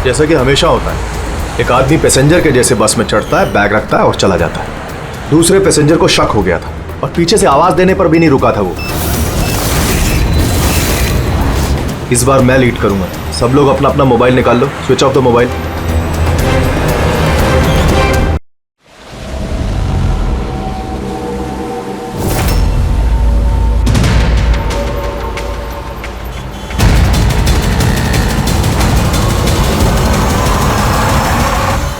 जैसा कि हमेशा होता है, एक आदमी पैसेंजर के जैसे बस में चढ़ता है, बैग रखता है और चला जाता है। दूसरे पैसेंजर को शक हो गया था और पीछे से आवाज देने पर भी नहीं रुका था वो। इस बार मैं लीड करूंगा। सब लोग अपना अपना मोबाइल निकाल लो, स्विच ऑफ द मोबाइल।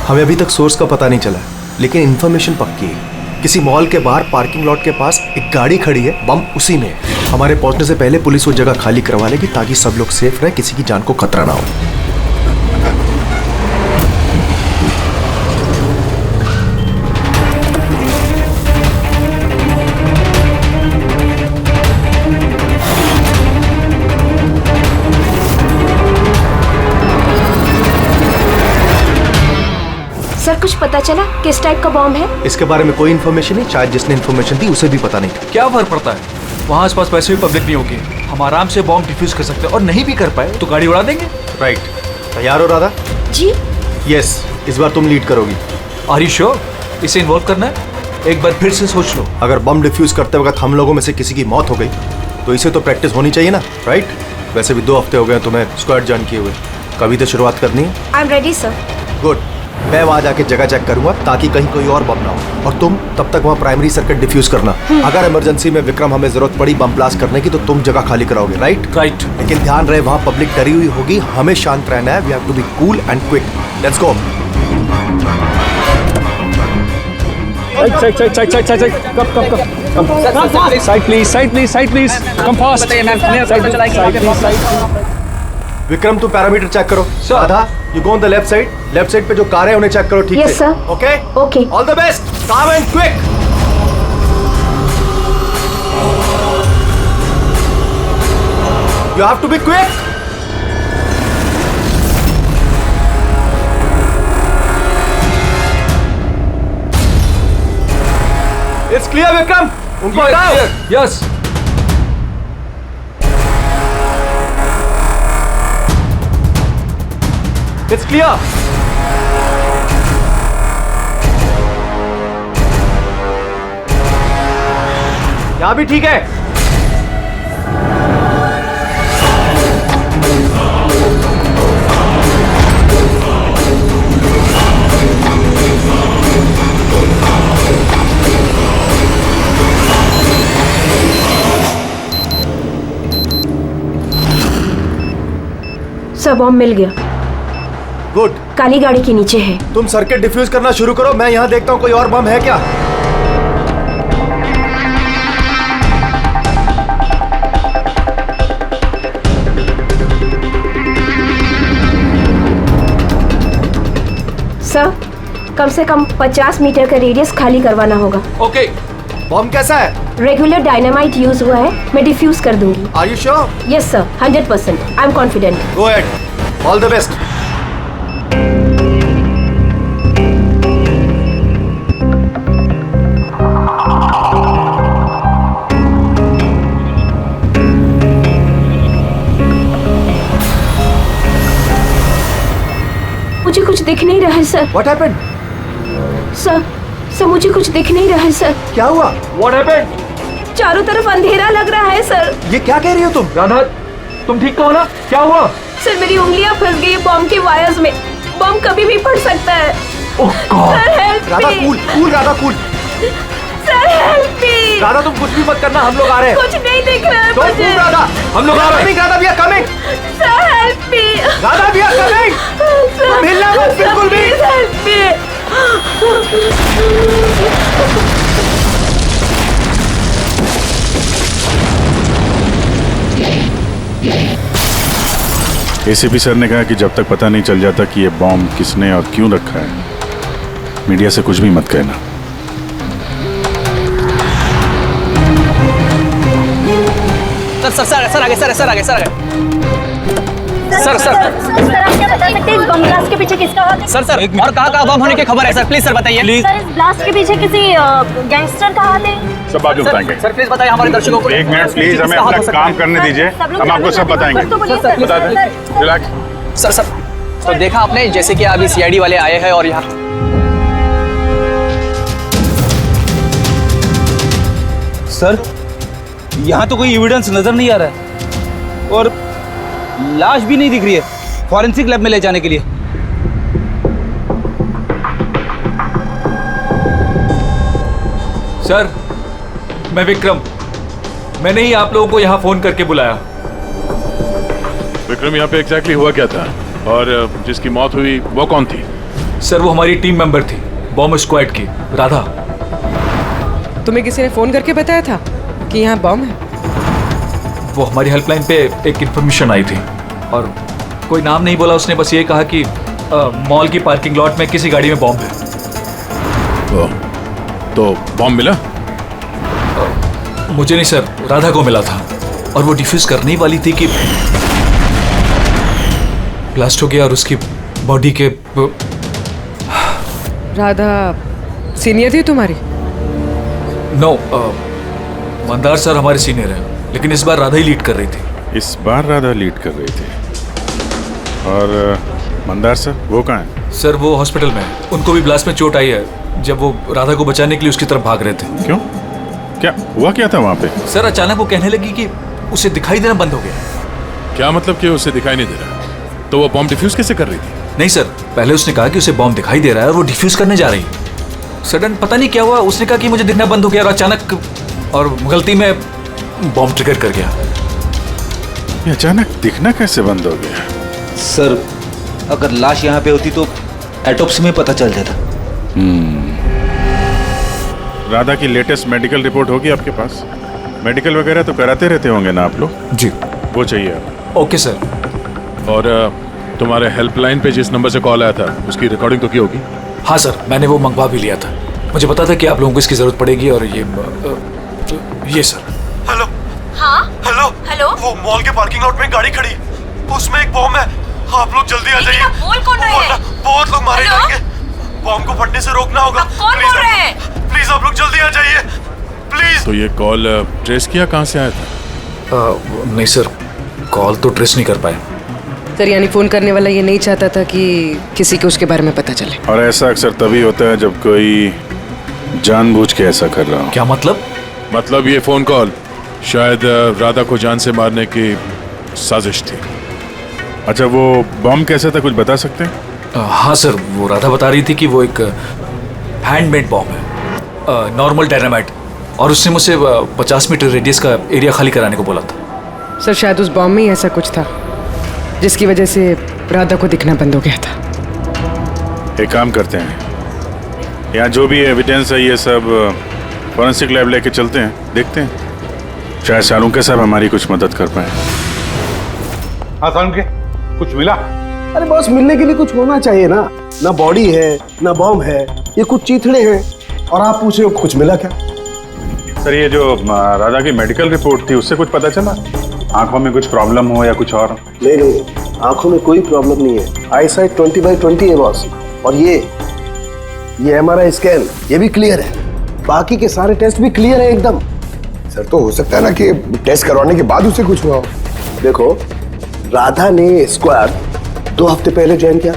हमें अभी तक सोर्स का पता नहीं चला है, लेकिन इन्फॉर्मेशन पक्की है। किसी मॉल के बाहर पार्किंग लॉट के पास एक गाड़ी खड़ी है, बम उसी में है। हमारे पहुंचने से पहले पुलिस वो जगह खाली करवा लेगी ताकि सब लोग सेफ रहे, किसी की जान को खतरा ना हो। सर कुछ पता चला किस टाइप का बॉम्ब है? इसके बारे में कोई इन्फॉर्मेशन नहीं, शायद जिसने इन्फॉर्मेशन दी उसे भी पता नहीं था। क्या फर्क पड़ता है, वहाँ आसपास वैसे भी पब्लिक नहीं होगी। हम आराम से बॉम्ब डिफ्यूज कर सकते हैं, और नहीं भी कर पाए तो गाड़ी उड़ा देंगे। राइट, तैयार हो राधा? जी यस, इस बार तुम लीड करोगी। Are you sure? इसे इन्वॉल्व करना है? एक बार फिर से सोच लो। अगर बम डिफ्यूज करते वक्त हम लोगों में से किसी की मौत हो गई तो इसे तो प्रैक्टिस होनी चाहिए ना, राइट? वैसे भी 2 हफ्ते हो गए तुम्हें स्क्वाड ज्वाइन किए हुए, कभी तो शुरुआत करनी है। I am ready sir. Good, मैं वहां जाके जगह चेक करूंगा ताकि कहीं कोई और बम ना हो, और तुम तब तक वहां प्राइमरी सर्किट डिफ्यूज करना। अगर इमरजेंसी में विक्रम हमें जरूरत पड़ी बम ब्लास्ट करने की तो तुम जगह खाली कराओगे, राइट? राइट। लेकिन ध्यान रहे वहां पब्लिक डरी हुई होगी, हमें शांत रहना है। We have to be cool and quick. Let's go. Vikram तुम पैरामीटर चेक करो। Radha, you go on the left side. Left side पे जो कार है उन्हें चेक करो ठीक से। Yes, sir. Okay Okay. All the best, calm and quick. You have to be quick. It's clear Vikram, उनको हटाओ। यस। It's clear. यहां भी ठीक है। सर बॉम्ब मिल गया। गुड, काली गाड़ी के नीचे है। तुम सर्किट डिफ्यूज करना शुरू करो, मैं यहां देखता हूं कोई और बम है क्या। सर कम से कम 50 मीटर का रेडियस खाली करवाना होगा। ओके। बम कैसा है? रेगुलर डायनामाइट यूज हुआ है, मैं डिफ्यूज कर दूंगी। Are you sure? Yes sir, 100%। I am confident. Go ahead, all the best. मुझे कुछ दिख नहीं रहा है सर। What happened? सर मुझे कुछ दिख नहीं रहा है सर। क्या हुआ? What happened? चारों तरफ अंधेरा लग रहा है सर। ये क्या कह रही हो तुम? राधा, तुम ठीक तो हो ना? क्या हुआ? सर मेरी उंगलियां फंस गई बॉम्ब के वायर्स में। बॉम्ब कभी भी फट सकता है। Oh God. Sir help Radha me. Cool cool, Radha cool. Sir help me. Radha तुम कुछ भी मत करना, हम लोग आ रहे हैं। कुछ नहीं दिख रहा है Don't मुझे। move, राधा, हम लोग आ रहे हैं। Radha, we are coming। Sir help me. Radha, we are coming। तुम हिलना मत बिल्कुल भी। Help me. एसीपी सर ने कहा कि जब तक पता नहीं चल जाता कि ये बॉम्ब किसने और क्यों रखा है, मीडिया से कुछ भी मत कहना। सर आगे सर आप क्या बता सकते हैं इस बम ब्लास्ट के पीछे किसका हाथ है? सर और कहाँ बम होने की खबर है सर? प्लीज सर बताइए। प्लीज सर इस ब्लास्ट के पीछे किसी गैंगस्टर का हाथ है? सब बाद में बताएंगे। सर प्लीज बताइए हमारे दर्शकों को। एक मिनट प्लीज, हमें अपना काम करने दीजिए, हम आपको सब बताएंगे। बता दें, रिलैक्स। तो देखा आपने जैसे कि अभी सीआईडी वाले आए हैं और यहाँ सर, यहाँ तो कोई एविडेंस नजर नहीं आ रहा है और लाश भी नहीं दिख रही है फॉरेंसिक लैब में ले जाने के लिए। सर, मैं विक्रम, मैंने ही आप लोगों को यहाँ फोन करके बुलाया। विक्रम, यहाँ पे एग्जैक्टली हुआ क्या था और जिसकी मौत हुई वो कौन थी? सर, वो हमारी टीम मेंबर थी, बॉम्ब स्क्वाड की, राधा। तुम्हें किसी ने फोन करके बताया था कि यहाँ बॉम्ब है? वो हमारी हेल्पलाइन पे एक इन्फॉर्मेशन आई थी और कोई नाम नहीं बोला, उसने बस ये कहा कि मॉल की पार्किंग लॉट में किसी गाड़ी में बॉम्ब है। तो बॉम्ब मिला? मुझे नहीं सर, राधा को मिला था और वो डिफ्यूज करने ही वाली थी कि ब्लास्ट हो गया और उसकी बॉडी के। राधा सीनियर थी तुम्हारी? नो, मंदार सर हमारे सीनियर हैं, लेकिन इस बार राधा ही लीड कर रही थी। इस बार राधा लीड कर रही थी। और मंदार सर वो कहाँ है? सर, वो हॉस्पिटल में है, उनको भी ब्लास्ट में चोट आई है जब वो राधा को बचाने के लिए उसकी तरफ भाग रहे थे। क्यों? क्या हुआ क्या था वहाँ पे? सर, अचानक वो कहने लगी कि उसे दिखाई देना बंद हो गया। क्या मतलब कि उसे दिखाई नहीं दे रहा? तो वो बॉम्ब डिफ्यूज कैसे कर रही थी? नहीं सर, पहले उसने कहा कि उसे बॉम्ब दिखाई दे रहा है और वो डिफ्यूज करने जा रही है। सडन पता नहीं क्या हुआ, उसने कहा कि मुझे दिखना बंद हो गया और अचानक और गलती में बॉम्ब ट्रिगर कर गया। ये अचानक दिखना कैसे बंद हो गया? सर, अगर लाश यहाँ पे होती तो एटोप्सी में पता चल जाता। राधा की लेटेस्ट मेडिकल रिपोर्ट होगी आपके पास? मेडिकल वगैरह तो कराते रहते होंगे ना आप लोग? जी। वो चाहिए आप। Okay sir. और तुम्हारे हेल्पलाइन पे जिस नंबर से कॉल आया था उसकी रिकॉर्डिंग तो की होगी? हाँ सर, मैंने वो मंगवा भी लिया था। मुझे पता था कि आप लोगों को इसकी जरूरत पड़ेगी और ये सर। हेलो। हाँ हेलो। हेलो, वो मॉल के पार्किंग लॉट में एक गाड़ी खड़ी, उसमें एक बॉम्ब है। आप लोग जल्दी आ लेकिन जाइए। आप बोल कौन रहे हैं? बहुत लोग मारे हेलो? जाएंगे। बॉम्ब को फटने से रोकना होगा। आप कौन बोल रहे हैं? प्लीज आप लोग जल्दी आ जाइए, प्लीज। तो ये कॉल ट्रेस किया कहाँ से आया था? नहीं सर, कॉल तो ट्रेस नहीं कर पाए। सर, यानी फोन करने वाला ये नहीं चाहता था कि किसी को उसके बारे में पता चले। और ऐसा अक्सर तभी होता है जब कोई जानबूझ के ऐसा कर रहा हो। क्या मतलब? मतलब ये फोन कॉल शायद राधा को जान से मारने की साजिश थी। अच्छा, वो बॉम्ब कैसे था, कुछ बता सकते हैं? हाँ सर, वो राधा बता रही थी कि वो एक हैंडमेड बॉम्ब है, नॉर्मल डायनामाइट, और उसने मुझसे 50 मीटर रेडियस का एरिया खाली कराने को बोला था। सर, शायद उस बॉम्ब में ही ऐसा कुछ था जिसकी वजह से राधा को दिखना बंद हो गया था। एक काम करते हैं, यहाँ जो भी एविडेंस है ये सब फॉरेंसिक लैब लेके चलते हैं, देखते हैं शायद शाहरुख साहब हमारी कुछ मदद कर पाए। हाँ शाहरुख के कुछ मिला? अरे बॉस, मिलने के लिए कुछ होना चाहिए ना। ना बॉडी है ना बॉम्ब है, ये कुछ चीथड़े हैं और आप पूछ रहे हो कुछ मिला क्या? सर, ये जो राधा की मेडिकल रिपोर्ट थी उससे कुछ पता चला? आंखों में कुछ प्रॉब्लम हो या कुछ और? नहीं, आंखों में कोई प्रॉब्लम नहीं है। आई साइट 20/20 है बॉस। और ये MRI स्कैन ये भी क्लियर है, बाकी के सारे टेस्ट भी क्लियर है एकदम। सर, तो हो सकता है ना कि टेस्ट करवाने के बाद उसे कुछ हुआ हो। देखो, राधा ने स्क्वाड 2 हफ्ते पहले ज्वाइन किया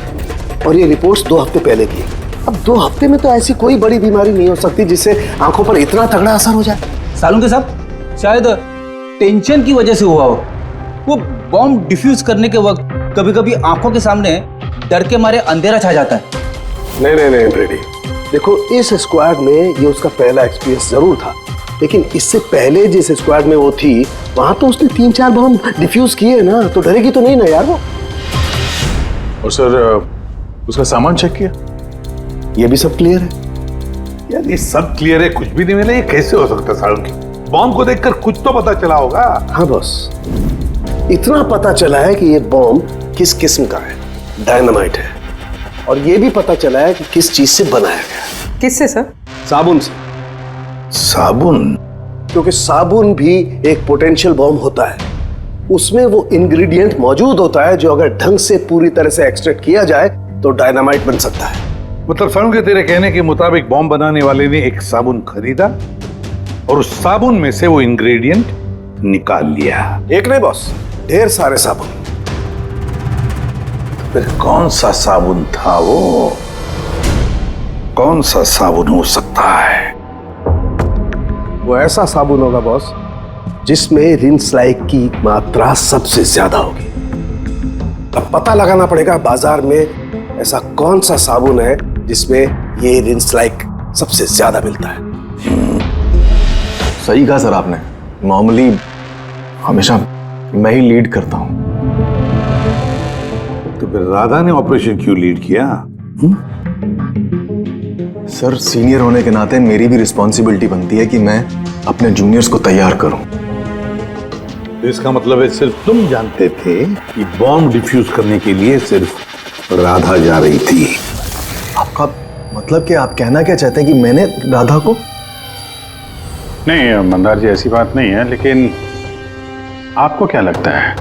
और ये रिपोर्ट्स 2 हफ्ते पहले की। अब 2 हफ्ते में तो ऐसी कोई बड़ी बीमारी नहीं हो सकती जिससे आंखों पर इतना तगड़ा असर हो जाए। सालून के साहब, शायद टेंशन की वजह से हुआ हो। वो बॉम्ब डिफ्यूज करने के वक्त कभी कभी आंखों के सामने डर के मारे अंधेरा छा जाता है। नहीं ब्रेडी, देखो इस स्क्वाड में ये उसका पहला एक्सपीरियंस जरूर था, लेकिन इससे पहले जिस स्क्वाड में वो थी वहां तो उसने 3-4 बॉम्ब डिफ्यूज किए ना, तो डरेगी तो नहीं ना यार वो। और सर, उसका सामान चेक किया? ये भी सब क्लियर है। यार ये सब क्लियर है, कुछ भी नहीं मिला, ये कैसे हो सकता है शाहरुख के? बॉम्ब को देखकर कुछ तो पता चला होगा। हाँ बॉस, इतना पता चला है कि ये बॉम्ब किस किस्म का है, डायनामाइट है, और ये भी पता चला है कि किस चीज से बनाया गया। किससे सर? साबुन से। साबुन? क्योंकि साबुन भी एक पोटेंशियल बॉम्ब होता है, उसमें वो इंग्रेडिएंट मौजूद होता है जो अगर ढंग से पूरी तरह से एक्सट्रैक्ट किया जाए तो डायनामाइट बन सकता है। मतलब शाहरुख के तेरे कहने के मुताबिक बॉम्ब बनाने वाले ने एक साबुन खरीदा और उस साबुन में से वो इंग्रेडिएंट निकाल लिया। एक नहीं बॉस, ढेर सारे साबुन। फिर कौन सा साबुन था वो? कौन सा साबुन हो सकता है? वो ऐसा साबुन होगा बॉस जिसमें रिंस लाइक की मात्रा सबसे ज्यादा होगी। अब पता लगाना पड़ेगा बाजार में ऐसा कौन सा साबुन है जिसमें ये रिंस लाइक सबसे ज्यादा मिलता है। सही कहा सर आपने। नॉर्मली हमेशा मैं ही लीड करता हूं। तो फिर राधा ने ऑपरेशन क्यों लीड किया? सर सीनियर होने के नाते मेरी भी रिस्पॉन्सिबिलिटी बनती है कि मैं अपने जूनियर्स को तैयार करूं। तो इसका मतलब है सिर्फ तुम जानते थे कि बॉम्ब डिफ्यूज करने के लिए सिर्फ राधा जा रही थी। आपका मतलब कि आप कहना क्या चाहते हैं कि मैंने राधा को? नहीं मंदार जी, ऐसी बात नहीं है, लेकिन आपको क्या लगता है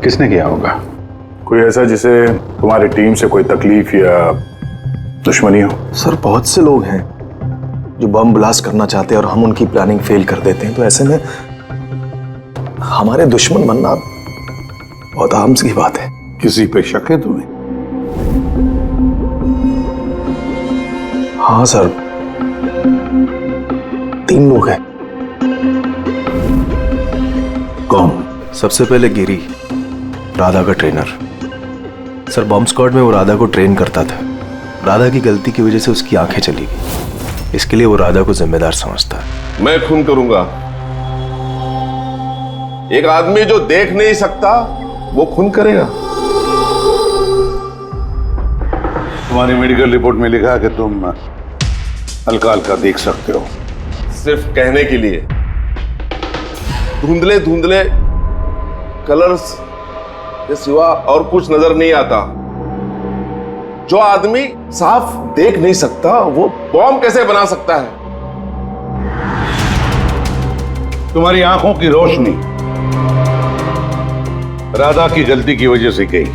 किसने किया होगा? कोई ऐसा जिसे तुम्हारी टीम से कोई तकलीफ या दुश्मनी हो? सर बहुत से लोग हैं जो बम ब्लास्ट करना चाहते हैं और हम उनकी प्लानिंग फेल कर देते हैं, तो ऐसे में हमारे दुश्मन बनना बहुत आम सी बात है। किसी पे शक है तुम्हें? हाँ सर, 3 लोग हैं। कौन? सबसे पहले गिरी, राधा का ट्रेनर। सर बॉम्ब स्क्वाड में वो राधा को ट्रेन करता था। राधा की गलती की वजह से उसकी आंखें चली गई, इसके लिए वो राधा को जिम्मेदार समझता है। मैं खून करूंगा। एक आदमी जो देख नहीं सकता वो खून करेगा। तुम्हारी मेडिकल रिपोर्ट में लिखा है कि तुम हल्का हल्का देख सकते हो। सिर्फ कहने के लिए। धुंधले धुंधले कलर्स के सिवा और कुछ नजर नहीं आता। जो आदमी साफ देख नहीं सकता वो बॉम्ब कैसे बना सकता है? तुम्हारी आंखों की रोशनी राधा की गलती की वजह से गई।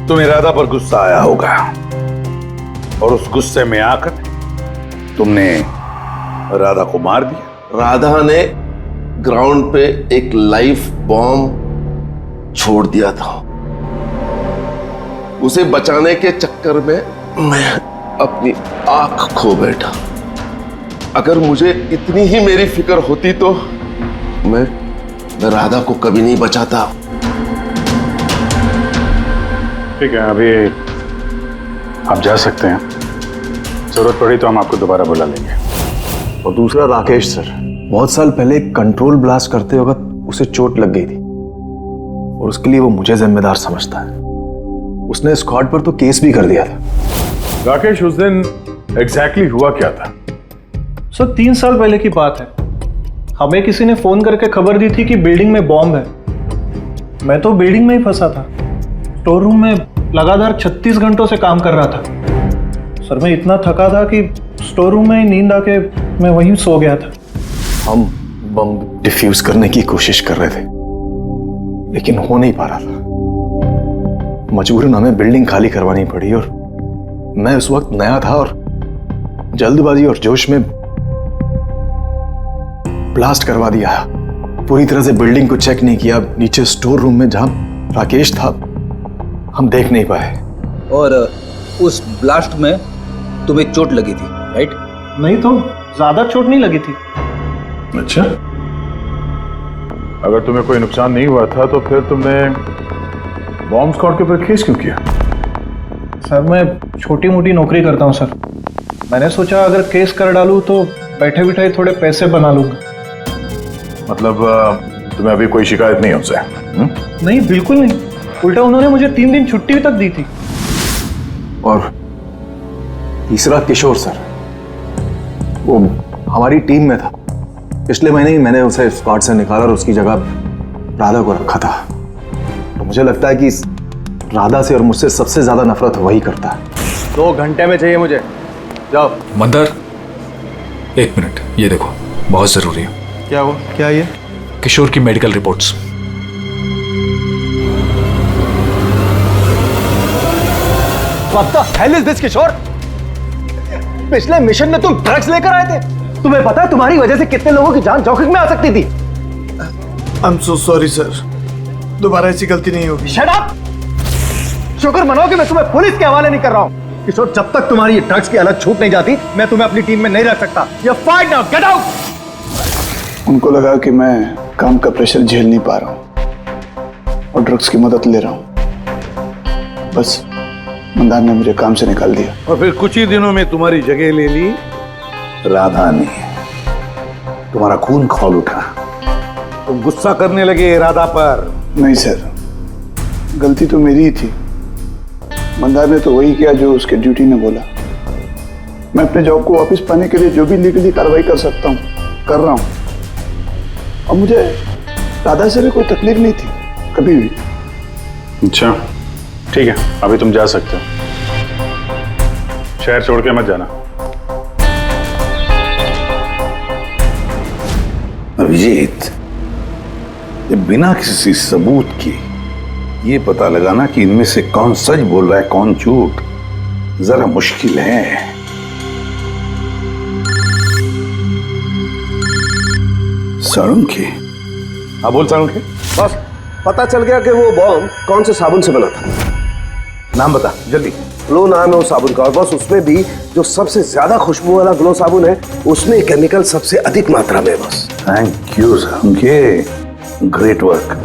तुम्हें राधा पर गुस्सा आया होगा और उस गुस्से में आकर तुमने राधा को मार दिया। राधा ने ग्राउंड पे एक लाइव बॉम्ब छोड़ दिया था। उसे बचाने के चक्कर में मैं अपनी आंख खो बैठा। अगर मुझे इतनी ही मेरी फिक्र होती तो मैं राधा को कभी नहीं बचाता। ठीक है, अभी आप जा सकते हैं। जरूरत पड़ी तो हम आपको दोबारा बुला लेंगे। और दूसरा राकेश सर, बहुत साल पहले कंट्रोल ब्लास्ट करते वक्त उसे चोट लग गई थी और उसके लिए वो मुझे जिम्मेदार समझता है। उसने स्क्वाड पर तो केस भी कर दिया था। राकेश, उस दिन एग्जैक्टली हुआ क्या था? सर 3 साल पहले की बात है। हमें किसी ने फोन करके खबर दी थी कि बिल्डिंग में बॉम्ब है। मैं तो बिल्डिंग में ही फंसा था। स्टोर रूम में लगातार 36 घंटों से काम कर रहा था। सर मैं इतना थका था कि स्टोर रूम में ही नींद आके मैं वहीं सो गया था। हम बम डिफ्यूज करने की कोशिश कर रहे थे लेकिन हो नहीं पा रहा था। मजबूरन हमें बिल्डिंग खाली करवानी पड़ी और मैं उस वक्त नया था और जल्दबाजी और जोश में ब्लास्ट करवा दिया। पूरी तरह से बिल्डिंग को चेक नहीं किया। नीचे स्टोर रूम में जहां राकेश था हम देख नहीं पाए। और उस ब्लास्ट में तुम्हें चोट लगी थी, राइट? नहीं तो ज्यादा चोट नहीं लगी थी। अच्छा, अगर तुम्हें कोई नुकसान नहीं हुआ था तो फिर तुमने बॉम्ब स्क्वाड के ऊपर केस क्यों किया? सर मैं छोटी मोटी नौकरी करता हूँ सर। मैंने सोचा अगर केस कर डालूँ तो बैठे बिठाए थोड़े पैसे बना लूंगा। मतलब तुम्हें अभी कोई शिकायत नहीं उनसे? नहीं, बिल्कुल नहीं। उल्टा उन्होंने मुझे 3 दिन छुट्टी तक दी थी। और तीसरा किशोर सर, वो हमारी टीम में था। पिछले महीने ही मैंने उसे स्क्वाड से निकाला और उसकी जगह राधा को रखा था। तो मुझे लगता है कि राधा से और मुझसे सबसे ज्यादा नफरत वही करता है। 2 घंटे में चाहिए मुझे। जाओ। मंदर, 1 मिनट, ये देखो, बहुत जरूरी है। क्या हुआ? क्या ये? किशोर की medical reports. What the hell is this, किशोर? पिछले मिशन में तुम ड्रग्स लेकर आए थे। तुम्हें पता है तुम्हारी वजह से कितने लोगों की जान जोखिम में आ सकती थी। I'm so sorry सर, दोबारा ऐसी गलती नहीं होगी। Shut up! शुक्र मनाओ कि मैं तुम्हें पुलिस के हवाले नहीं कर रहा हूँ। किशोर, जब तक तुम्हारी ये ड्रग्स की अलग छूट नहीं जाती, मैं तुम्हें अपनी टीम में नहीं रख सकता। ये फाइट नाउ, गेट आउट। उनको लगा कि मैं काम का प्रेशर झेल नहीं पा रहा हूँ और ड्रग्स की मदद ले रहा हूँ। बस मंदार ने मुझे काम से निकाल दिया। और फिर कुछ ही दिनों में तुम्हारी जगह ले ली राधा ने। तुम्हारा खून खौल उठा, तुम गुस्सा करने लगे राधा पर। नहीं सर, गलती तो मेरी ही थी। मंदार ने तो वही किया जो उसके ड्यूटी ने बोला। मैं अपने जॉब को वापस पाने के लिए जो भी लीगली कार्रवाई कर सकता हूँ कर रहा हूँ। और मुझे राधा से भी कोई तकलीफ नहीं थी कभी भी। अच्छा ठीक है, अभी तुम जा सकते हो। शहर छोड़ के मत जाना। अभिजीत, ये बिना किसी सबूत के ये पता लगाना कि इनमें से कौन सच बोल रहा है कौन झूठ, जरा मुश्किल है। साळुंखे। हाँ बोल साळुंखे। बस पता चल गया कि वो बॉम्ब कौन से साबुन से बना था। नाम बता जल्दी। ग्लो नाम है उस साबुन का, और बस उसमें भी जो सबसे ज्यादा खुशबू वाला ग्लो साबुन है उसमें केमिकल सबसे अधिक मात्रा में। बस thank you Salunkhe, great work.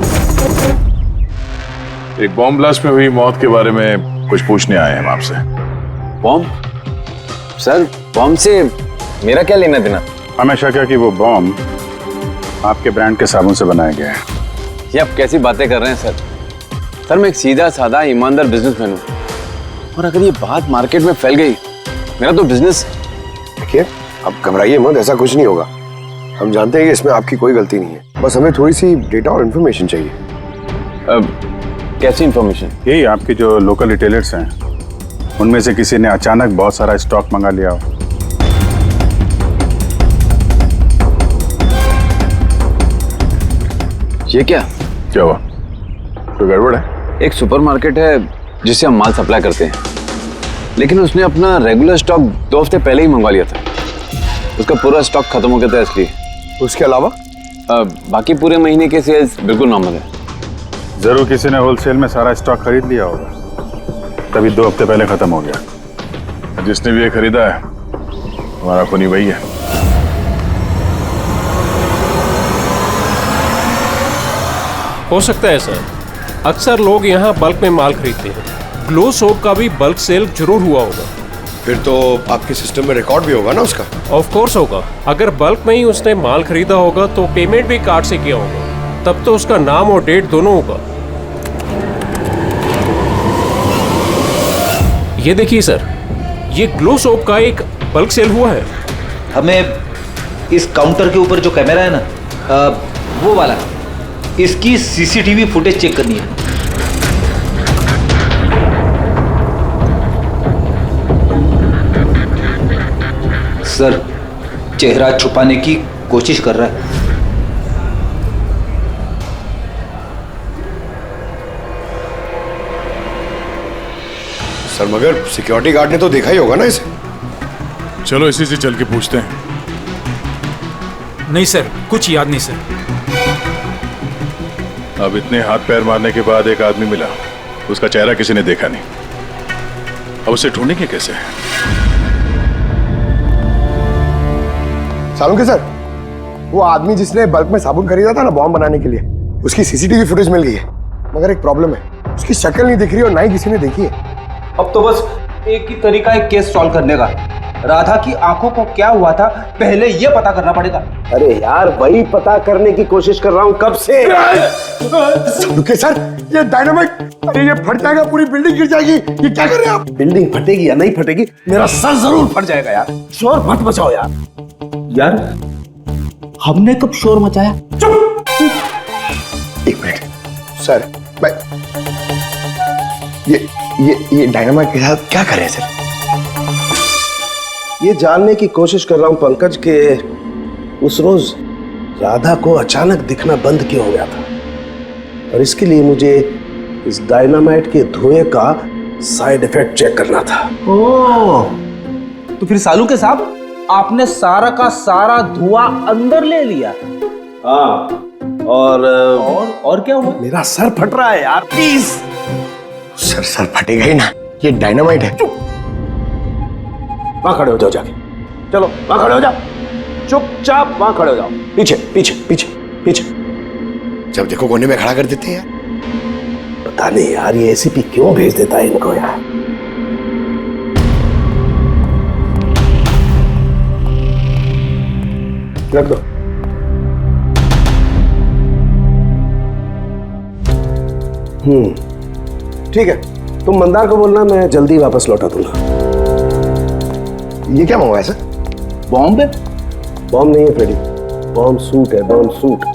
एक बॉम्ब ब्लास्ट में हुई मौत के बारे में कुछ पूछने आए हैं हम आपसे। बॉम्ब? सर, बॉम्ब से मेरा क्या लेना देना? हमेशा क्या कि वो बॉम्ब आपके ब्रांड के साबुन से बनाया गया है। ये आप कैसी बातें कर रहे हैं सर? सर, मैं एक सीधा साधा ईमानदार बिजनेसमैन हूँ, और अगर ये बात मार्केट में फैल गई, मेरा तो बिजनेस। देखिए, आप घबराइए मत, ऐसा कुछ नहीं होगा। हम जानते हैं कि इसमें आपकी कोई गलती नहीं है, बस हमें थोड़ी सी डेटा और इन्फॉर्मेशन चाहिए। कैसी इन्फॉर्मेशन? यही आपके जो लोकल रिटेलर्स हैं उनमें से किसी ने अचानक बहुत सारा स्टॉक मंगा लिया हो। ये क्या हुआ? कोई गड़बड़ है? एक सुपरमार्केट है जिससे हम माल सप्लाई करते हैं, लेकिन उसने अपना रेगुलर स्टॉक 2 हफ्ते पहले ही मंगवा लिया था। उसका पूरा स्टॉक खत्म हो गया था इसलिए। उसके अलावा बाकी पूरे महीने के सेल्स बिल्कुल नॉर्मल है। जरूर किसी ने होलसेल में सारा स्टॉक खरीद लिया होगा, तभी 2 हफ्ते पहले खत्म हो गया। जिसने भी ये खरीदा है हमारा खूनी वही है। हो सकता है सर, अक्सर लोग यहाँ बल्क में माल खरीदते हैं। ग्लो सोप का भी बल्क सेल जरूर हुआ होगा। फिर तो आपके सिस्टम में रिकॉर्ड भी होगा ना उसका? ऑफ कोर्स होगा। अगर बल्क में ही उसने माल खरीदा होगा तो पेमेंट भी कार्ड से किया होगा, तब तो उसका नाम और डेट दोनों होगा। ये देखिए सर, ये ग्लो सोप का एक बल्क सेल हुआ है। हमें इस काउंटर के ऊपर जो कैमरा है ना, वो वाला, इसकी सीसीटीवी फुटेज चेक करनी है। सर, चेहरा छुपाने की कोशिश कर रहा है। सर, मगर सिक्योरिटी गार्ड ने तो देखा ही होगा ना इसे। चलो इसी से चल के पूछते हैं। नहीं सर, कुछ याद नहीं सर। अब इतने हाथ पैर मारने के बाद एक आदमी मिला, उसका चेहरा किसी ने देखा नहीं। अब उसे ढूंढेंगे कैसे? सालुंखे सर, वो आदमी जिसने बल्क में साबुन खरीदा था ना बॉम्ब बनाने के लिए, उसकी सीसीटीवी फुटेज मिल गई है, मगर एक प्रॉब्लम है, उसकी शक्ल नहीं दिख रही और ना ही किसी ने देखी है। अब तो बस एक ही तरीका है केस सॉल्व करने का। राधा की आंखों को क्या हुआ था पहले ये पता करना पड़ेगा। अरे यार, वही पता करने की कोशिश कर रहा हूँ कब से। सालुंखे सर, ये डायनामाइट, अरे ये फट जाएगा, पूरी बिल्डिंग गिर जाएगी। ये क्या कर रहे हैं आप? बिल्डिंग फटेगी या नहीं फटेगी, मेरा सर जरूर फट जाएगा यार। शोर मत मचाओ यार। यार, हमने कब शोर मचाया? एक मिनट सर, मैं ये डायनामाइट के साथ क्या कर रहे हैं सर? ये जानने की कोशिश कर रहा हूं पंकज के उस रोज राधा को अचानक दिखना बंद क्यों हो गया था, और इसके लिए मुझे इस डायनामाइट के धुएं का साइड इफेक्ट चेक करना था। ओह, तो फिर सालुंखे साहब, आपने सारा का सारा धुआं अंदर ले लिया? हाँ, और क्या हुआ? मेरा सर फट रहा है यार, प्लीज। सर फटेगा ही ना, ये डायनामाइट है। वहां खड़े हो जाओ जाके, चलो वहां खड़े हो जाओ, चुपचाप वहां खड़े हो जाओ, पीछे पीछे पीछे पीछे। जब देखो कोने में खड़ा कर देते हैं यार। पता नहीं यार ये एसीपी क्यों भेज देता है इनको यार। रख दो। ठीक है, तुम मंदार को बोलना मैं जल्दी वापस लौटा दूंगा। ये क्या मंगवाया सर? बॉम्ब है? बॉम्ब नहीं है फ्रेडी, बॉम्ब सूट है, बॉम्ब सूट।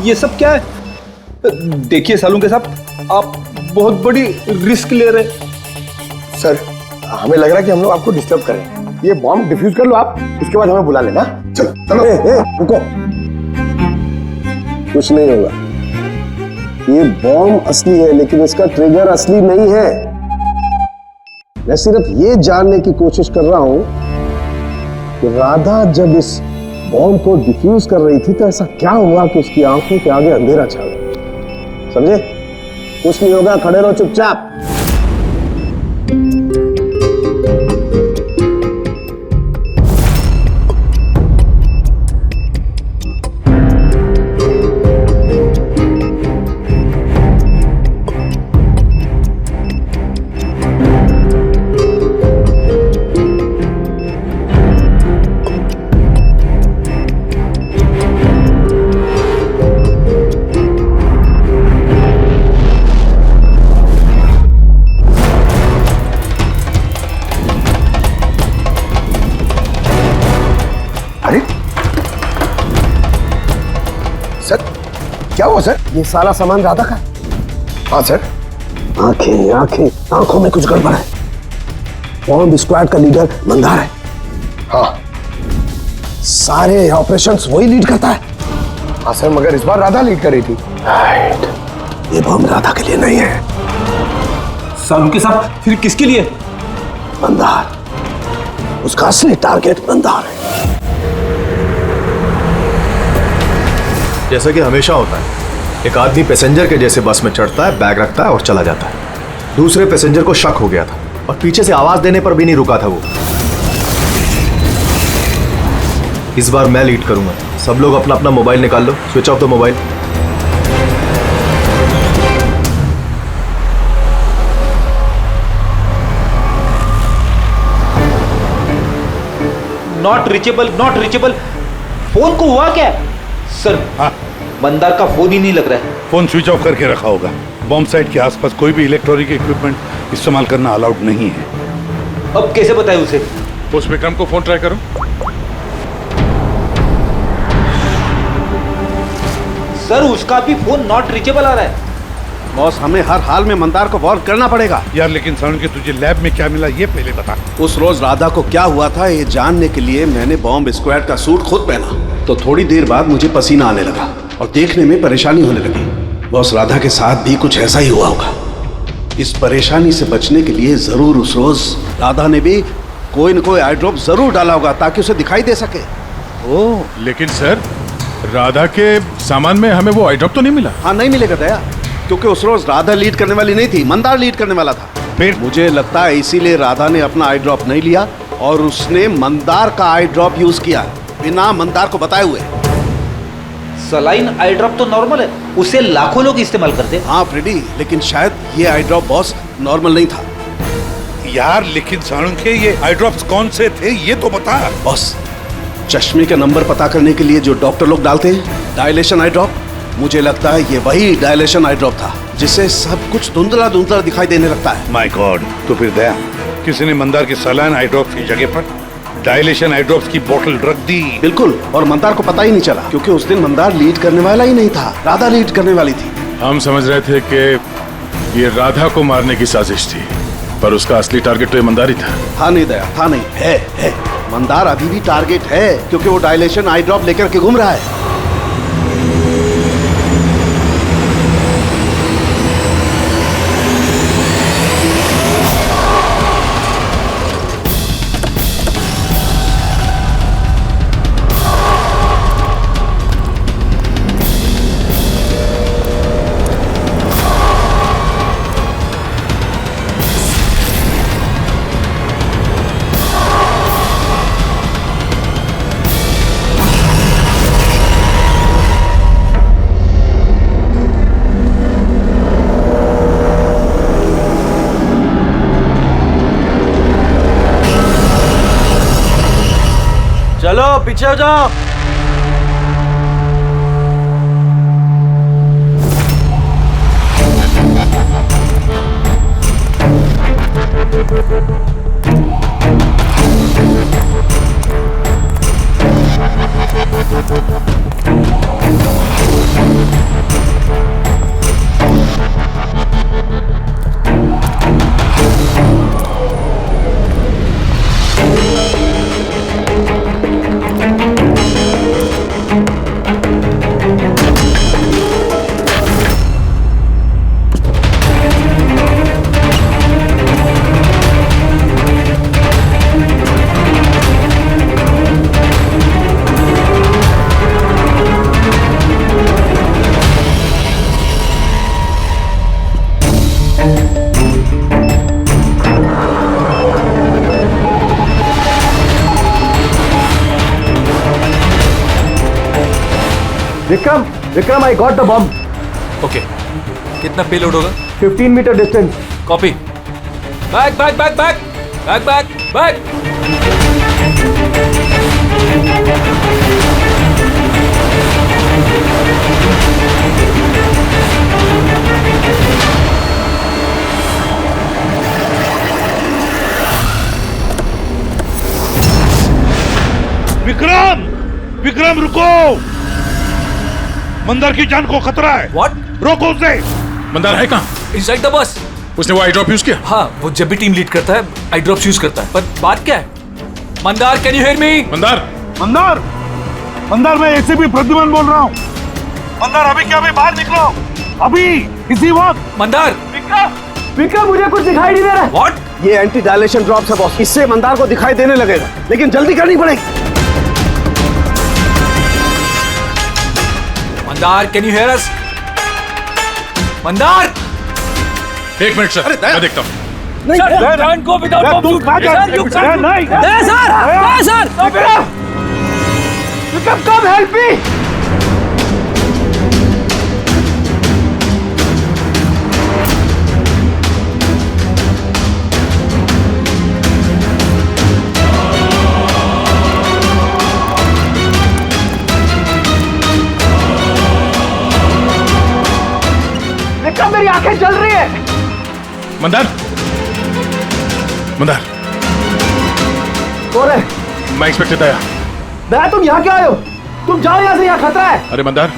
ये सब क्या है? देखिए सालुंके साहब, आप बहुत बड़ी रिस्क ले रहे हैं। सर हमें लग रहा है कि हम लोग आपको डिस्टर्ब करें। ये बॉम्ब डिफ्यूज कर लो आप, उसके बाद हमें बुला लेना। चलो चलो। रुको, कुछ नहीं होगा। ये बॉम्ब असली है लेकिन इसका ट्रिगर असली नहीं है। मैं सिर्फ ये जानने की कोशिश कर रहा हूं कि राधा जब इस बॉम्ब को डिफ्यूज कर रही थी तो ऐसा क्या हुआ कि उसकी आंखों के आगे अंधेरा छा गया। समझे? कुछ नहीं होगा, खड़े रहो चुपचाप। क्या हुआ सर? ये सारा सामान राधा का? हाँ सर। आंखें आंखें, आंखों में कुछ गड़बड़ है। बॉम्ब स्क्वाड का लीडर मंदार है। हाँ, सारे ऑपरेशंस वही लीड करता है। हाँ सर, मगर इस बार राधा लीड कर रही थी। ये बॉम्ब राधा के लिए नहीं है। सालुंके साहब, फिर किसके लिए? मंदार, उसका असली टारगेट मंदार है। जैसा कि हमेशा होता है, एक आदमी पैसेंजर के जैसे बस में चढ़ता है, बैग रखता है और चला जाता है। दूसरे पैसेंजर को शक हो गया था और पीछे से आवाज देने पर भी नहीं रुका था वो। इस बार मैं लीड करूंगा। सब लोग अपना अपना मोबाइल निकाल लो, switch off the mobile. Not reachable, not reachable. Phone को हुआ क्या सर? हाँ, मंदार का फोन ही नहीं लग रहा है। फोन स्विच ऑफ करके रखा होगा। बॉम्ब साइट के आसपास कोई भी इलेक्ट्रॉनिक इक्विपमेंट इस्तेमाल करना अलाउड नहीं है। अब कैसे बताएं उसे? उस विक्रम को फोन ट्राई करो। सर उसका भी फोन नॉट रीचेबल आ रहा है। बॉस, हमें हर हाल में मंदार को वॉर्न करना पड़ेगा। यार लेकिन साउंड के तुझे लैब में क्या मिला ये पहले बता। उस रोज राधा को क्या हुआ था ये जानने के लिए मैंने बॉम्ब स्क्वाड का सूट खुद पहना, तो थोड़ी देर बाद मुझे पसीना आने लगा और देखने में परेशानी होने लगी। बॉस, राधा के साथ भी कुछ ऐसा ही हुआ होगा। इस परेशानी से बचने के लिए जरूर उस रोज राधा ने भी कोई न कोई आई ड्रॉप जरूर डाला होगा ताकि उसे दिखाई दे सके। ओह, लेकिन सर राधा के सामान में हमें वो आई ड्रॉप तो नहीं मिला। हाँ, नहीं मिलेगा दया, क्योंकि उस रोज राधा लीड करने वाली नहीं थी, मंदार लीड करने वाला था। फिर मुझे लगता है इसीलिए राधा ने अपना आई ड्रॉप नहीं लिया और उसने मंदार का आई ड्रॉप यूज किया बिना मंदार को बताए हुए। सलाइन आई ड्रॉप तो नॉर्मल है, उसे लाखों लोग इस्तेमाल करते हैं। हाँ फ्रेडी, लेकिन शायद ये आई ड्रॉप बॉस नॉर्मल नहीं था। यार लेकिन साणुंखे ये आई ड्रॉप्स कौन से थे ये तो बता। बॉस, चश्मे का नंबर पता करने के लिए जो डॉक्टर लोग डालते हैं, डायलेशन आई ड्रॉप, मुझे लगता है ये वही डायलेशन आई ड्रॉप था जिससे सब कुछ धुंधला धुंधला दिखाई देने लगता है। माय गॉड, तो फिर दया किसी ने मंदार के सलाइन आई ड्रॉप की जगह पर डायलेशन आई ड्रॉप्स की बोतल रख दी। बिल्कुल, और मंदार को पता ही नहीं चला क्योंकि उस दिन मंदार लीड करने वाला ही नहीं था, राधा लीड करने वाली थी। हम समझ रहे थे कि ये राधा को मारने की साजिश थी, पर उसका असली टारगेट तो ईमानदार ही था। था नहीं दया, था नहीं, है। मंदार अभी भी टारगेट है क्योंकि वो डायलेशन आई ड्रॉप लेकर के घूम रहा है। चलो पीछे हो जाओ। Vikram I got the bomb. Okay, कितना पेलोड होगा? 15 metre distance. Copy. Back back back back back back back. Vikram, Vikram रुको, मंदार की जान को खतरा है। What? रोको उसे। मंदार है कहाँ? Inside the bus। उसने वो आई ड्रॉप यूज किया? हाँ, वो जब भी टीम लीड करता है आई ड्रॉप्स यूज करता है। पर बात क्या है? Mandar, can you hear me? Mandar, Mandar, Mandar, मैं एसीपी प्रद्युमन बोल रहा हूँ। मंदार अभी क्या, अभी बाहर निकलो, अभी इसी वक्त। मंदार। विक्रम मुझे कुछ दिखाई नहीं दे रहा। What? ये एंटी डायलेशन ड्रॉप है बॉस, इससे मंदार को दिखाई देने लगेगा, लेकिन जल्दी करनी पड़ेगी। मंदार, कैन यू हियर अस? मंदार। एक मिनट सर, मैं देखता हूँ। नहीं sir, can't go without bomb. तुम कहाँ जा रहे हो? नहीं सर। विक्रम कम हेल्प मी। विक्रम मेरी आंखें जल रही है। मंदार, मंदार। कौन है? मैं इंस्पेक्टर दया। दया, तुम यहाँ क्या आए हो? तुम जाओ यहाँ से, यहाँ खतरा है। अरे मंदार,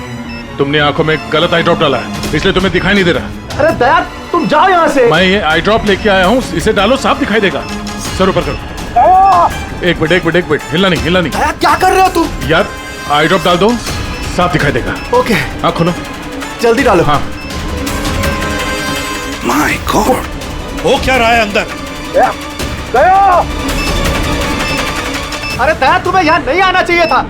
तुमने आंखों में गलत आई ड्रॉप डाला है, इसलिए तुम्हें दिखाई नहीं दे रहा। अरे दया, तुम जाओ यहाँ से। मैं ये आई ड्रॉप लेके आया हूँ, इसे डालो, साफ दिखाई देगा। सर ऊपर करो। एक मिनट, हिलना नहीं, हिलना नहीं। दया, क्या कर रहे हो तुम? यार आई ड्रॉप डाल दो, साफ दिखाई देगा। ओके। हाँ खोलो, जल्दी डालो। हाँ। माय गॉड, वो क्या रहा है अंदर? दया! अरे दया, तुम्हें यहाँ नहीं आना चाहिए था।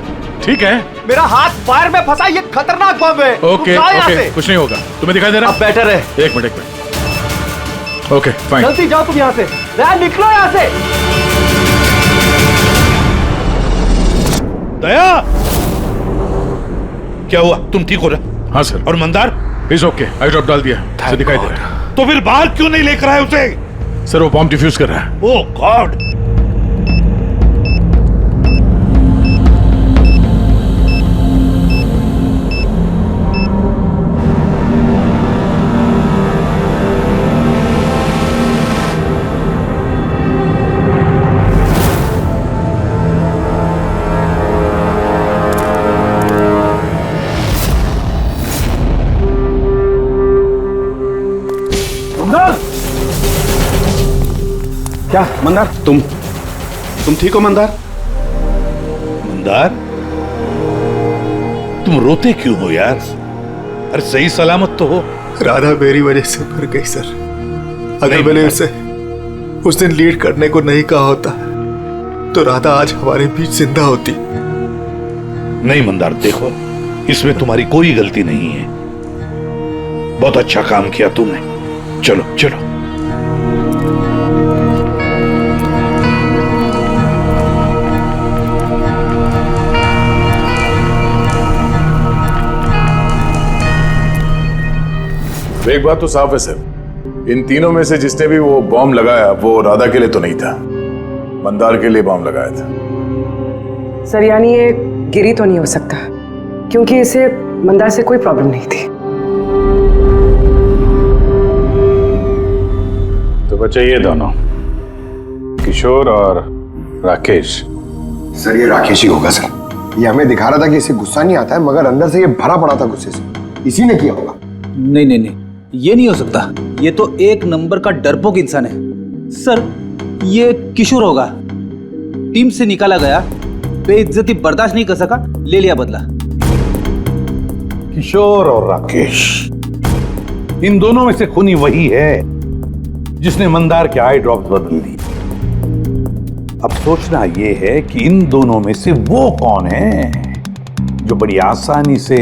ठीक है, मेरा हाथ फायर में फंसा, ये खतरनाक बम है। ओके ओके, कुछ नहीं होगा। तुम्हें दिखाई दे रहा है? अब बेटर है। एक मिनट। Okay fine. जल्दी जाओ तुम यहाँ से। दया, निकलो यहाँ से। दया, क्या हुआ? तुम ठीक हो रहे? हाँ सर। और Mandar? Is okay, I drop डाल दिया, इसे दिखाई दे रहा है। तो फिर बाहर क्यों नहीं लेकर आए उसे? सर वो बॉम्ब डिफ्यूज कर रहा है। Oh God. क्या मंदार, तुम ठीक हो मंदार? मंदार, तुम रोते क्यों हो यार? अरे सही सलामत तो हो। राधा मेरी वजह से मर गई सर। अगर मैंने उसे उस दिन लीड करने को नहीं कहा होता तो राधा आज हमारे बीच जिंदा होती। नहीं मंदार, देखो इसमें तुम्हारी कोई गलती नहीं है। बहुत अच्छा काम किया तुमने। चलो चलो। एक बात तो साफ है सर, इन तीनों में से जिसने भी वो बॉम्ब लगाया वो राधा के लिए तो नहीं था, मंदार के लिए बॉम्ब लगाया था। सर यानी ये गिरी तो नहीं हो सकता क्योंकि इसे मंदार से कोई प्रॉब्लम नहीं थी। तो बचे ये दोनों, किशोर और राकेश। सर ये राकेश ही होगा सर। ये हमें दिखा रहा था कि इसे गुस्सा नहीं आता है, मगर अंदर से ये भरा पड़ा था गुस्से से। इसी ने किया होगा। नहीं नहीं नहीं, ये नहीं हो सकता। ये तो एक नंबर का डरपोक इंसान है सर। ये किशोर होगा, टीम से निकाला गया, बेइज्जती बर्दाश्त नहीं कर सका, ले लिया बदला। किशोर और राकेश, इन दोनों में से खूनी वही है जिसने मंदार के आई ड्रॉप्स बदल दी। अब सोचना यह है कि इन दोनों में से वो कौन है जो बड़ी आसानी से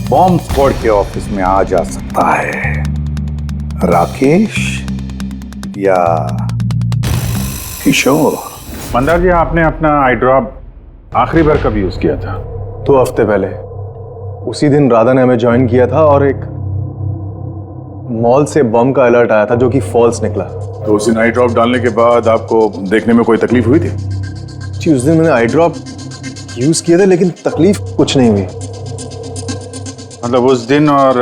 बॉम्ब स्क्वाड के ऑफिस में आ जा सकता है, राकेश या किशोर? मंदार जी, आपने अपना आई ड्रॉप आखिरी बार कब यूज किया था? 2 हफ्ते पहले। उसी दिन राधा ने हमें ज्वाइन किया था और एक मॉल से बम का अलर्ट आया था जो कि फॉल्स निकला। तो उसी आई ड्रॉप डालने के बाद आपको देखने में कोई तकलीफ हुई थी? जी उस दिन मैंने आई ड्रॉप यूज किए थे लेकिन तकलीफ कुछ नहीं हुई। मतलब उस दिन और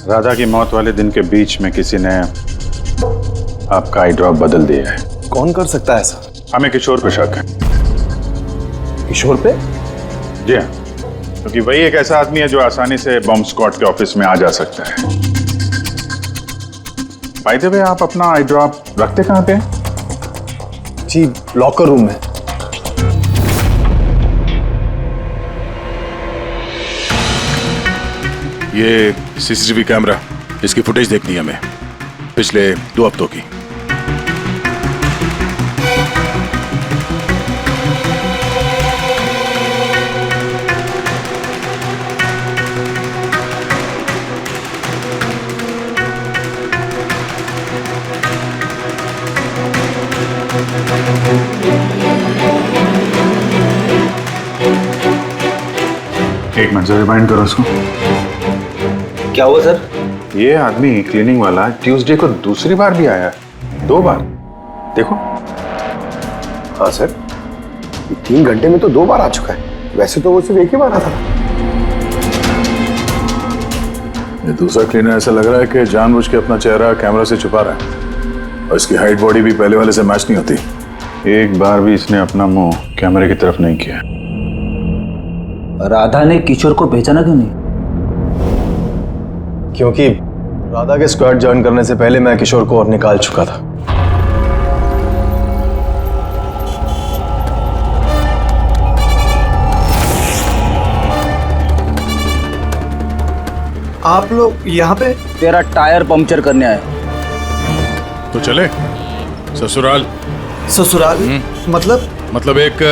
राधा की मौत वाले दिन के बीच में किसी ने आपका आई ड्रॉप बदल दिया है। कौन कर सकता है ऐसा? हमें किशोर पे शक है। किशोर पे? जी हाँ, क्योंकि वही एक ऐसा आदमी है जो आसानी से बॉम्ब स्क्वाड के ऑफिस में आ जा सकता है। बाय द वे, आप अपना आई ड्रॉप रखते कहाँ पे? जी लॉकर रूम में। ये सीसीटीवी कैमरा, इसकी फुटेज देखनी है हमें पिछले 2 हफ्तों की। एक मिनट से रिमाइंड करो उसको। क्या हुआ सर? ये आदमी क्लीनिंग वाला ट्यूसडे को दूसरी बार भी आया है, 2 बार। देखो। हाँ सर, 3 घंटे में तो 2 बार आ चुका है। वैसे तो वो सिर्फ एक ही बार आता था। ये दूसरा क्लीनर ऐसा लग रहा है कि जानबूझ के अपना चेहरा कैमरा से छुपा रहा है और इसकी हाइट बॉडी भी पहले वाले से मैच नहीं होती। एक बार भी इसने अपना मुंह कैमरे की तरफ नहीं किया। राधा ने किशोर को पहचाना क्यों नहीं? क्योंकि राधा के स्क्वाड ज्वाइन करने से पहले मैं किशोर को और निकाल चुका था। आप लोग यहाँ पे? तेरा टायर पंक्चर करने आए। तो चले ससुराल। ससुराल? मतलब एक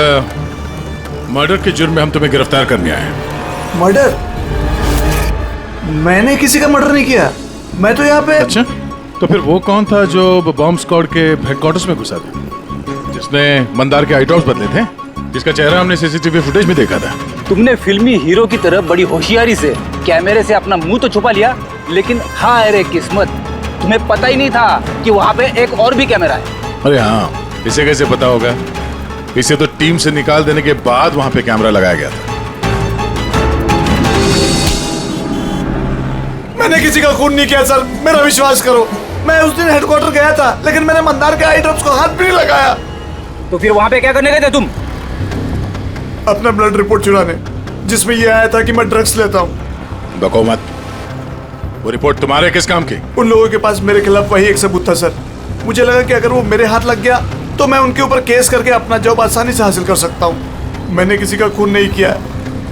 मर्डर के जुर्म में हम तुम्हें गिरफ्तार करने आए हैं। मर्डर? मैंने किसी का मर्डर नहीं किया। मैं तो यहाँ पे। अच्छा, तो फिर वो कौन था जो बॉम्ब स्क्वाड के हेडक्वार्टर्स में घुसा था, जिसने मंदार के आई ड्रॉप्स बदले थे, जिसका चेहरा हमने सीसीटीवी फुटेज में देखा था? तुमने फिल्मी हीरो की तरह बड़ी होशियारी से कैमरे से अपना मुंह तो छुपा लिया, लेकिन हाय रे किस्मत, तुम्हें पता ही नहीं था कि वहाँ पे एक और भी कैमरा है। अरे हाँ, इसे कैसे पता होगा? इसे तो टीम से निकाल देने के बाद वहां पे कैमरा लगाया गया था। मैंने किसी का खून नहीं किया सर, मेरा विश्वास करो। मैं उस दिन हेडक्वार्टर गया था लेकिन मैंने मंदार के आई ड्रॉप्स को हाथ भी नहीं लगाया। तो फिर वहां पे क्या करने गए थे तुम? अपना ब्लड रिपोर्ट चुराने, जिसमें यह आया था कि मैं ड्रग्स लेता हूँ। बको मत। वो रिपोर्ट तुम्हारे किस काम की? उन लोगों के पास मेरे खिलाफ वही एक सबूत था सर। मुझे लगा कि अगर वो मेरे हाथ लग गया तो मैं उनके ऊपर केस करके अपना जॉब आसानी से हासिल कर सकता हूँ। मैंने किसी का खून नहीं किया,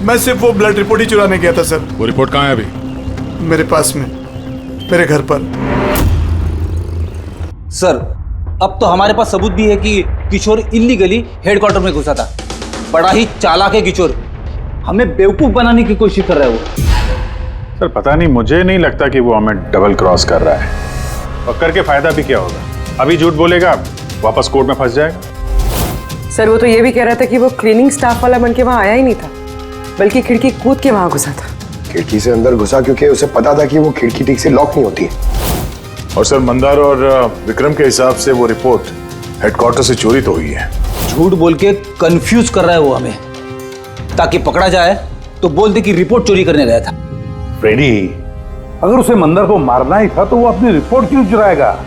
मैं सिर्फ वो ब्लड रिपोर्ट ही चुराने गया था सर। वो रिपोर्ट कहाँ है अभी? मेरे पास में, मेरे घर पर। सर, अब तो हमारे पास सबूत भी है कि किशोर इल्लीगली हेडक्वार्टर में घुसा था। बड़ा ही चालाक है किशोर, हमें बेवकूफ बनाने की कोशिश कर रहा है वो। सर पता नहीं, मुझे नहीं लगता कि वो हमें डबल क्रॉस कर रहा है, और करके फायदा भी क्या होगा? अभी झूठ बोलेगा, वापस कोर्ट में फंस जाएगा। सर वो तो ये भी कह रहा था कि वो क्लीनिंग स्टाफ वाला बन के वहाँ आया ही नहीं था, बल्कि खिड़की कूद के वहाँ घुसा था। खिड़की से अंदर घुसा क्योंकि उसे पता था कि वो खिड़की ठीक से लॉक नहीं होती है। और सर मंदार और विक्रम के हिसाब से वो रिपोर्ट हेडक्वार्टर से चोरी तो हुई है। झूठ बोल के कंफ्यूज कर रहा है वो हमें, ताकि पकड़ा जाए तो बोल दे कि रिपोर्ट चोरी करने गया था। फ्रेडी, अगर उसे मंदर को मारना ही था तो वो अपनी रिपोर्ट क्यों चुराएगा?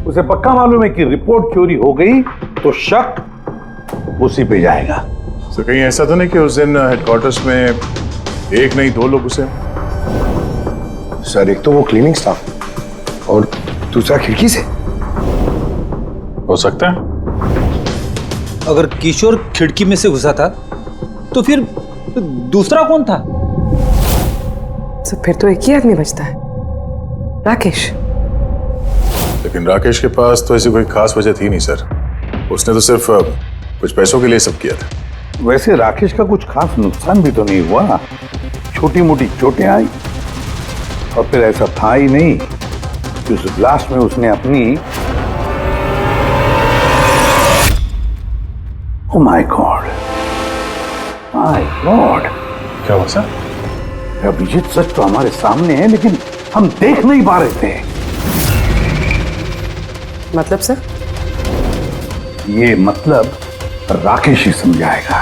उसे पक्का मालूम है कि रिपोर्ट चोरी हो गई तो शक उसी पे जाएगा। तो कहीं ऐसा तो नहीं कि उस दिन हेडक्वार्टर्स में एक नहीं दो लोग उसे? सर एक तो वो क्लीनिंग स्टाफ और दूसरा खिड़की से। हो सकता है। अगर किशोर खिड़की में से घुसा था तो फिर दूसरा कौन था? तो फिर तो एक ही आदमी बचता है, राकेश। लेकिन राकेश के पास तो ऐसी कोई खास वजह थी नहीं सर, उसने तो सिर्फ कुछ पैसों के लिए सब किया था। वैसे राकेश का कुछ खास नुकसान भी तो नहीं हुआ, छोटी मोटी चोटें आई, और फिर ऐसा था ही नहीं कि उस ब्लास्ट में उसने अपनी oh my God, my God, क्या हुआ सर? अभिजीत, सच तो हमारे सामने है लेकिन हम देख नहीं पा रहे थे। मतलब सर? ये मतलब राकेश ही समझाएगा।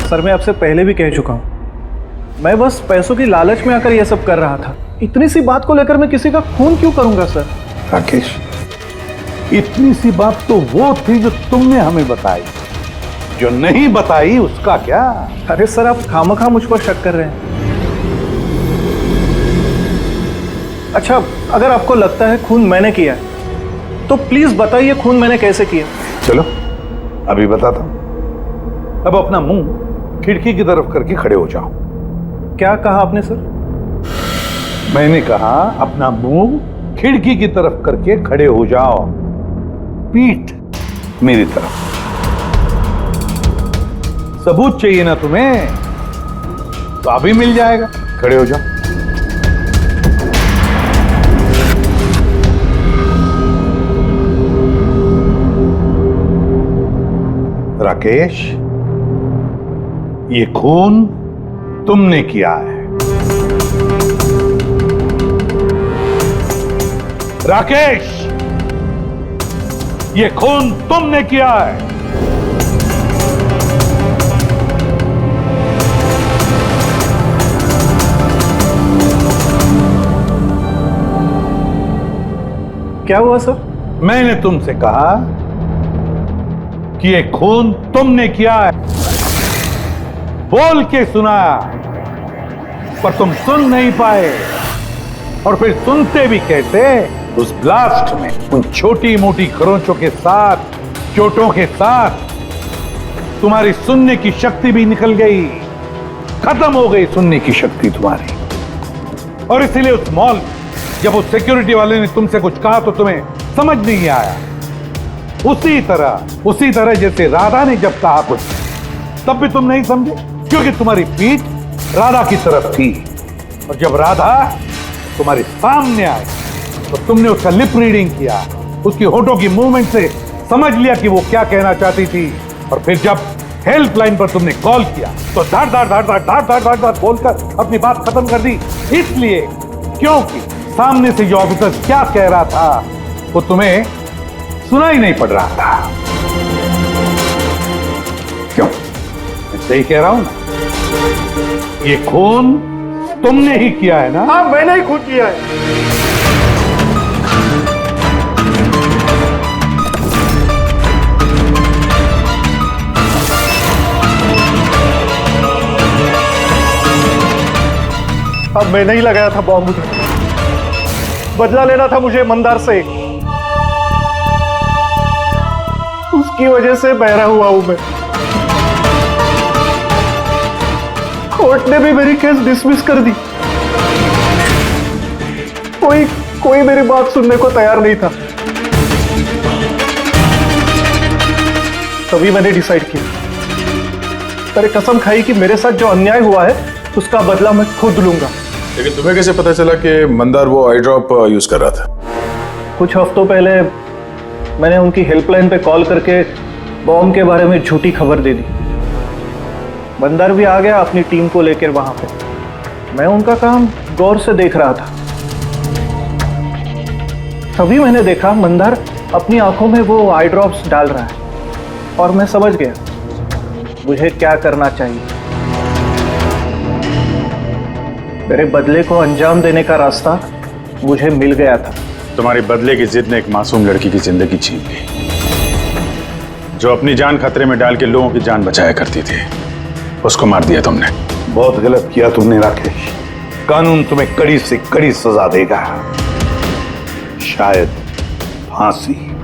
सर मैं आपसे पहले भी कह चुका हूं, मैं बस पैसों की लालच में आकर यह सब कर रहा था। इतनी सी बात को लेकर मैं किसी का खून क्यों करूंगा सर? राकेश, इतनी सी बात तो वो थी जो तुमने हमें बताई, जो नहीं बताई उसका क्या? अरे सर आप खामखा मुझ पर शक कर रहे हैं। अच्छा, अगर आपको लगता है खून मैंने किया है तो प्लीज बताइए खून मैंने कैसे किया। चलो अभी बताता हूं। अब अपना मुंह खिड़की की तरफ करके खड़े हो जाओ। क्या कहा आपने सर? मैंने कहा अपना मुंह खिड़की की तरफ करके खड़े हो जाओ, पीठ मेरी तरफ। सबूत चाहिए ना तुम्हें, तो अभी मिल जाएगा। खड़े हो जाओ। राकेश, ये खून तुमने किया है। राकेश, ये खून तुमने किया है। क्या हुआ सर? मैंने तुमसे कहा कि ये खून तुमने किया है, बोल के सुनाया, पर तुम सुन नहीं पाए। और फिर सुनते भी कैसे? उस ब्लास्ट में उन छोटी मोटी खरोंचों के साथ, चोटों के साथ तुम्हारी सुनने की शक्ति भी निकल गई, खत्म हो गई सुनने की शक्ति तुम्हारी। और इसीलिए उस मॉल जब उस सिक्योरिटी वाले ने तुमसे कुछ कहा तो तुम्हें समझ नहीं आया। उसी तरह जैसे राधा ने जब कहा कुछ, तब भी तुम नहीं समझे, क्योंकि तुम्हारी पीठ राधा की तरफ थी। और जब राधा तुम्हारे सामने आई तो तुमने उसका लिप रीडिंग किया, उसकी होठों की मूवमेंट से समझ लिया कि वो क्या कहना चाहती थी। और फिर जब हेल्पलाइन पर तुमने कॉल किया तो धाड़ धाड़ धाड़ धाड़ धाड़ धाड़ धाड़ धाड़ बोलकर अपनी बात खत्म कर दी। इसलिए क्योंकि सामने से जो ऑफिसर क्या कह रहा था वो तुम्हें सुनाई नहीं पड़ रहा था। क्यों? मैं सही कह रहा हूं ना? ये खून तुमने ही किया है ना? हाँ, मैंने ही खून किया है। अब मैंने ही लगाया था बॉम्ब, बदला लेना था मुझे मंदार से। उसकी वजह से बहरा हुआ हूं मैं। कोर्ट ने भी मेरी केस डिसमिस कर दी। कोई मेरी बात सुनने को तैयार नहीं था। तभी मैंने डिसाइड किया, मैंने कसम खाई कि मेरे साथ जो अन्याय हुआ है उसका बदला मैं खुद लूंगा। लेकिन तुम्हें कैसे पता चला कि मंदार वो आई ड्रॉप यूज कर रहा था? कुछ हफ्तों पहले मैंने उनकी हेल्पलाइन पे कॉल करके बॉम्ब के बारे में झूठी खबर दे दी। मंदार भी आ गया अपनी टीम को लेकर वहां पे। मैं उनका काम गौर से देख रहा था। तभी मैंने देखा मंदार अपनी आंखों में वो आई ड्रॉप्स डाल रहा है और मैं समझ गया मुझे क्या करना चाहिए। मेरे बदले को अंजाम देने का रास्ता मुझे मिल गया था। तुम्हारी बदले की जिद ने एक मासूम लड़की की जिंदगी छीन ली, जो अपनी जान खतरे में डाल के लोगों की जान बचाया करती थी। उसको मार दिया तुमने। बहुत गलत किया तुमने राकेश। कानून तुम्हें कड़ी से कड़ी सजा देगा, शायद फांसी।